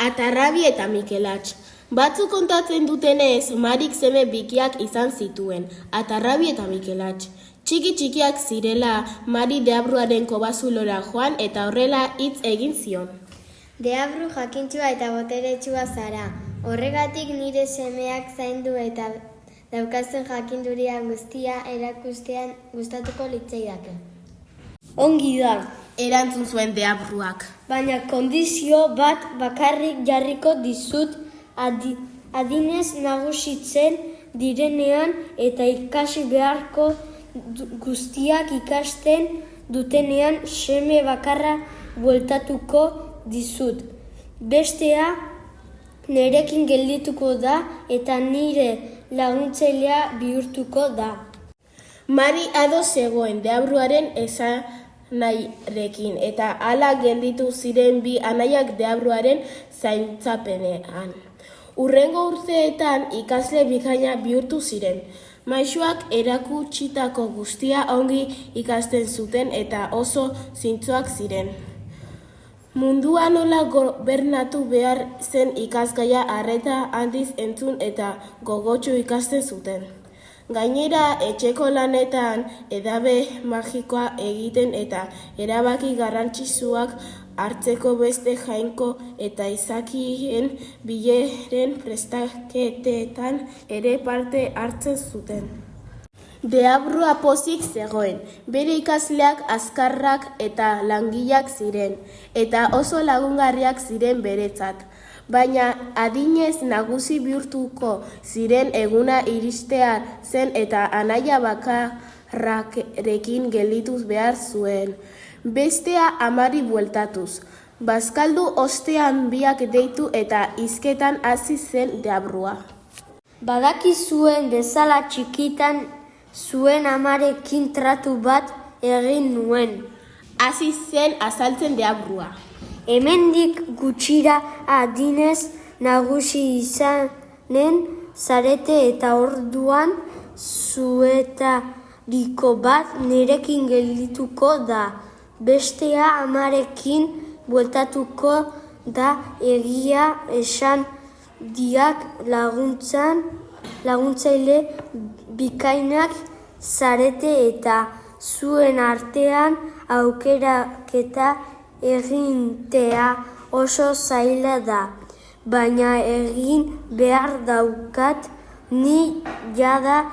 Atarrabi eta Mikelatx. Batzuk kontatzen dutenez, Marik seme bikiak izan zituen, Atarrabi eta Mikelatx. Txiki-txikiak zirela, Mari deabruaren kobazulora joan eta horrela hitz egin zion. Deabru jakintsua eta boteretsua zara, horregatik nire semeak zaindu eta daukazten jakinduria guztia erakustean gustatuko litzaidake. Ongi da, Erantzun zuen deabruak. baina kondizio bat bakarrik jarriko dizut adinez nagusitzen direnean eta ikasi beharko guztiak ikasten dutenean seme bakarra bueltatuko dizut. Bestea nerekin geldituko da eta nire laguntzailea bihurtuko da. Mari ados zegoen deabruaren esanahiarekin eta hala gelditu ziren bi anaiak deabruaren zaintzapenean. Hurrengo urteetan ikasle bikaina bihurtu ziren. Maisuak erakutsitako guztia ongi ikasten zuten eta oso zintzoak ziren. Mundua nola gobernatu behar zen ikasgaia arreta handiz entzun eta gogotsu ikasten zuten. Gainera, etxeko lanetan edabe magikoa egiten eta erabaki garrantzitsuak hartzeko beste jainko eta izakien bileren prestaketetan ere parte hartzen zuten. Deabrua pozik zegoen, bere ikasleak azkarrak eta langileak ziren, eta oso lagungarriak ziren beretzat. Baina adinez nagusi bihurtuko ziren eguna iristear zen eta anaia bakarrarekin geldituz behar zuen. Bestea Amari bueltatuz. Bazkaldu ostean biak deitu eta hizketan hasi zen deabrua. Badaki zuen bezala txikitan zuen amarekin tratu bat egin nuen. Hasi zen azaltzen deabrua. Hemendik gutxira adinez nagusi izanen zarete eta orduan zuetariko bat nirekin geldituko da. Bestea amarekin bueltatuko da egia esan diak laguntzaile bikainak zarete eta zuen artean aukeraketa egintea oso zaila da, baina egin behar daukat ni jada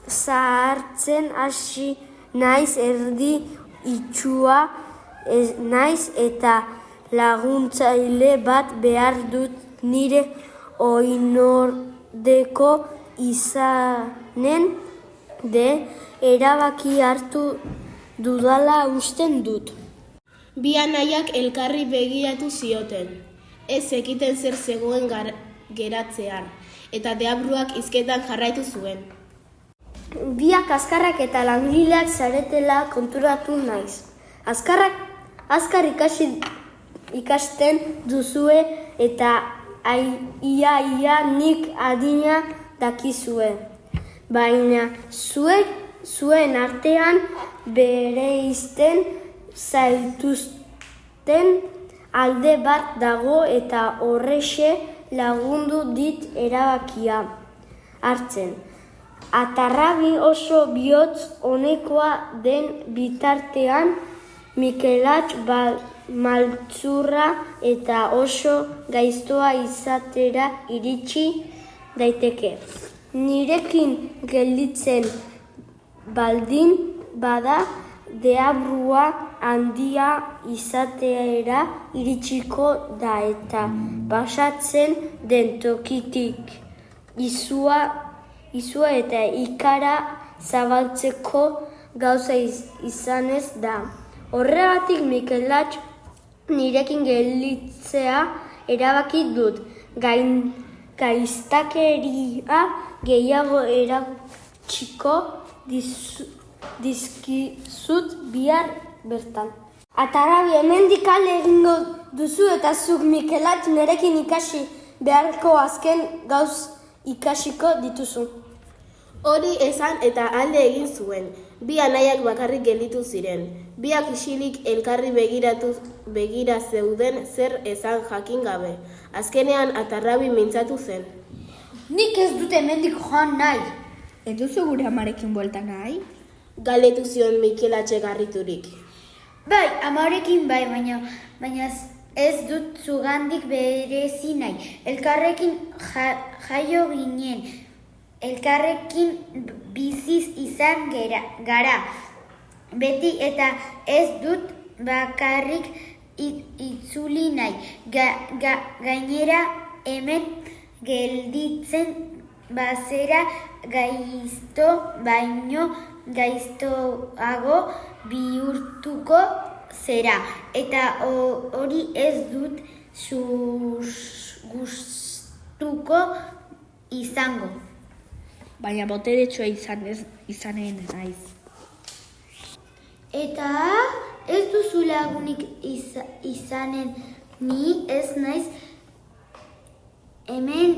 zahartzen hasi naiz erdi itsua naiz eta laguntzaile bat behar dut nire oinordeko izanen de erabaki hartu dudala usten dut. Bi anaiak elkarri begiratu zioten. Ez zekiten zer zegoen geratzean, eta deabruak hizketan jarraitu zuen. Biak azkarrak eta langileak zaretela konturatu naiz. Azkar ikasten duzue eta ia nik adina dakizue. Baina zuen artean bereizten zaituzten alde bat dago eta horrexe lagundu dit erabakia hartzen. Atarrabi oso bihotz onekoa den bitartean Mikelatx maltzurra eta oso gaiztoa izatera iritsi daiteke. Nirekin gelditzen baldin bada deabrua handia izatera iritsiko da eta pasatzen den tokitik izua eta ikara zabaltzeko gauza izanez da. Horregatik Mikelatx nirekin gelditzea erabaki dut. Gaiztakeria gehiago erakutsiko dizkizut bihar bertan. Atarrabi, hemendik alde egingo duzu eta zuk Mikelatx nerekin ikasi beharko azken gauz ikasiko dituzu. Hori esan eta alde egin zuen. Bi anaiak bakarrik gelditu ziren. Biak isilik elkarri begira zeuden zer esan jakin gabe. Azkenean Atarrabi mintzatu zen. Nik ez dut hemendik joan nahi. Ez duzu gure amarekin buelta nahi? Galdetu zion Mikelatxek harriturik. Bai, amarekin bai, baina ez dut zugandik berezi nahi. Elkarrekin jaio ginen, elkarrekin biziz izan gara. Beti eta ez dut bakarrik itzuli nahi. Gainera hemen gelditzen bazera gaizto baino gaiztoago bihurtuko zera. Eta hori ez dut gustuko izango. Baina boteretsua izanen naiz. Eta ez duzu lagunik izanen, ni ez naiz hemen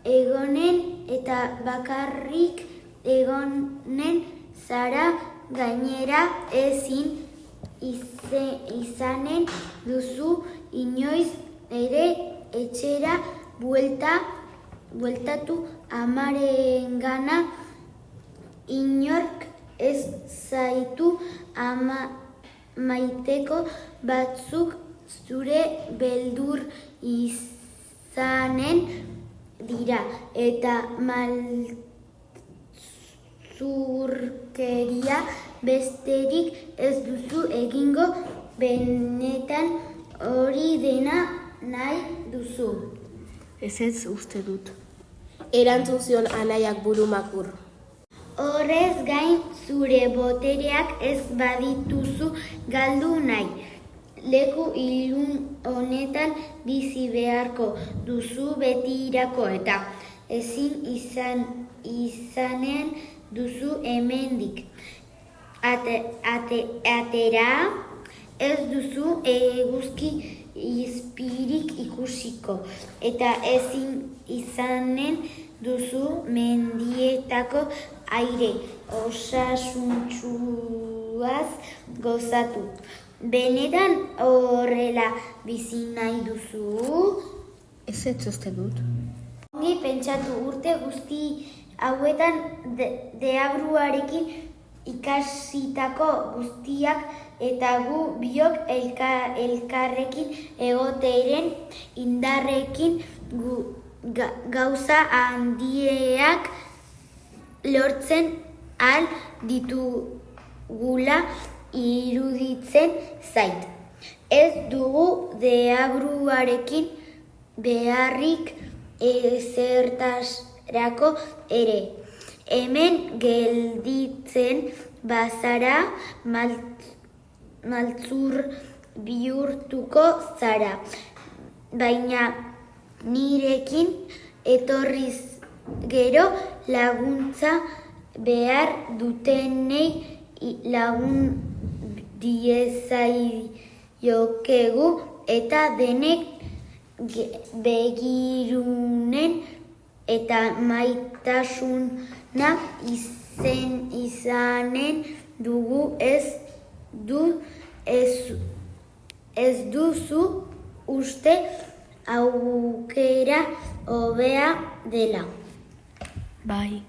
egonen eta bakarrik egonen zara, gainera ezin izanen duzu inoiz ere etxera bueltatu amarengana. Inork ez zaitu maiteko, batzuk zure beldur izanen dira eta maltzurkeria besterik ez duzu egingo. Benetan hori dena nahi duzu. Ez uste dut. Erantzun zion anaiak burumakur. Horrez gain zure botereak ez badituzu galdu nahi. Leku ilun honetan bizi beharko duzu betirako eta ezin izanen duzu hemendik. Atera ez duzu eguzki izpirik ikusiko eta ezin izanen duzu mendietako aire osasuntsuaz gozatu. Benetan horrela bizi nahi duzu? Ez uste dut. Ongi pentsatu, urte guzti hauetan deabruarekin ikasitako guztiak eta gu biok elkarrekin egoteren indarrekin gauza handiak lortzen al ditugula iruditzen zait. Ez dugu deabruarekin beharrik ezertarako ere. Hemen gelditzen bazara maltzur bihurtuko zara. Baina nirekin etorriz gero laguntza behar dutenei lagun diezaiokegu eta denek begirunen eta maitasuna izanen dugu. Ez duzu uste aukera hobea dela. Bai.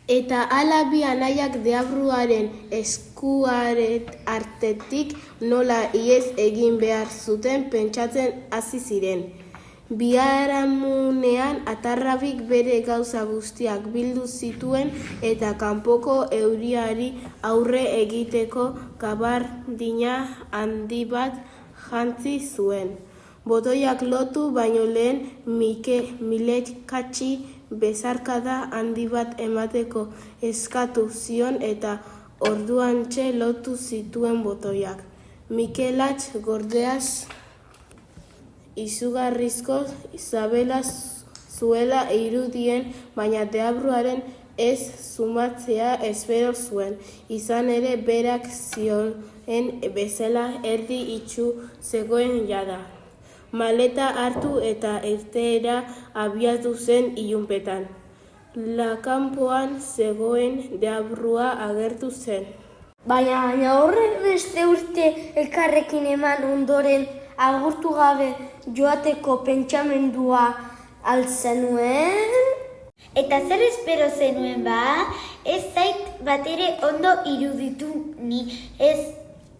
Eta hala bi anaiak deabruaren artetik nola ihes egin behar zuten pentsatzen hasi ziren. Biharamunean Atarrabik bere gauza guztiak bildu zituen eta kanpoko euriari aurre egiteko gabardina handi bat jantzi zuen. Botoiak lotu baino lehen Mikelatxi besarkada handi bat emateko eskatu zion eta orduantxe lotu zituen botoiak. Mikelatx gordeaz izugarrizko zabela zuela irudien, baina deabruaren ez sumatzea espero zuen. Izan ere berak zioen bezala erdi itxu zegoen jada. Maleta hartu eta irteera abiatu zen ilunpetan. lakanpoan zegoen deabrua agertu zen. Baina horrek beste urte elkarrekin eman ondoren agurtu gabe joateko pentsamendua altzenuen? Eta zer espero zenuen ba? Ez zait batere ondo iruditu ni ez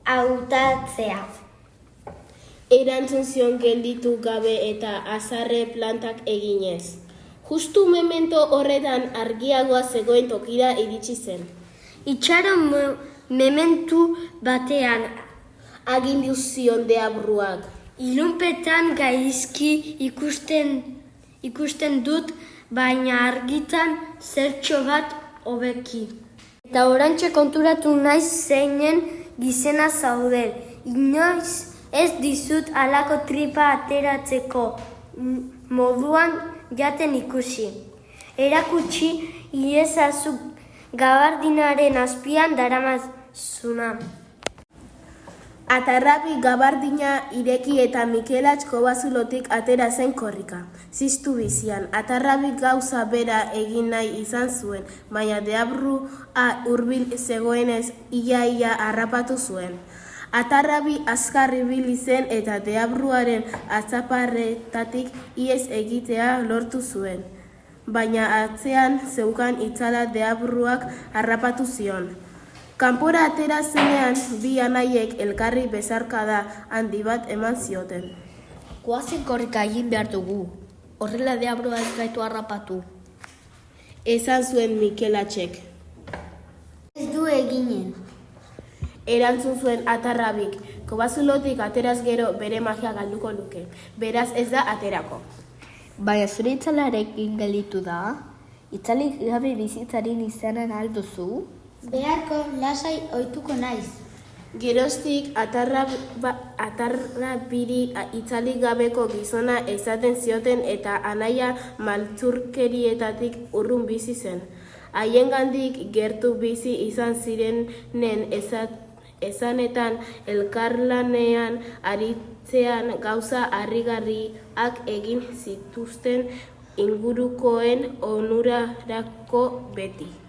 hautatzea. Erantzun zion gelditu gabe eta azarre plantak eginez. Justu memento horretan argiagoa zegoen tokira iritsi zen. Itxaron mementu batean Agindu zion deabruak. ilunpetan gaizki ikusten dut, baina argitan zertxo bat hobeki. Eta orantxe konturatu naiz zeinen gizena zauden. Inoiz ez dizut halako tripa ateratzeko moduan jaten ikusi. Erakutsi iezazuk gabardinaren azpian daramazuna. Atarrabi gabardina ireki eta Mikelatx kobazulotik atera zen korrika. Ziztu bizian, Atarrabi gauza bera egin nahi izan zuen, baina deabrua hurbil zegoenez ia harrapatu zuen. Atarrabi azkar ibili zen eta deabruaren atzaparretatik ihes egitea lortu zuen. Baina atzean zeukan itzala deabruak harrapatu zion. Kanpora atera zenean, bi anaiek elkarri bezarkada handi bat eman zioten. Goazen korrika egin behar dugu. Horrela deabrua ez gaitu harrapatu. Esan zuen Mikelatxek. Ez du eginen. Erantzun zuen Atarrabik, kobazulotik ateraz gero bere magia galduko luke. Beraz ez da aterako. Baina zure itzalarekin gelditu da? Itzalik gabe bizitzaren izanen alduzu? Beharko lasai ohituko naiz. Geroztik Atarrabiri itzalik gabeko gizona esaten zioten eta anaia maltzurkerietatik urrun bizi zen. Haiengandik gertu bizi izan zirenen esanetan elkarlanean aritzean gauza harrigarriak egin zituzten ingurukoen onurarako beti.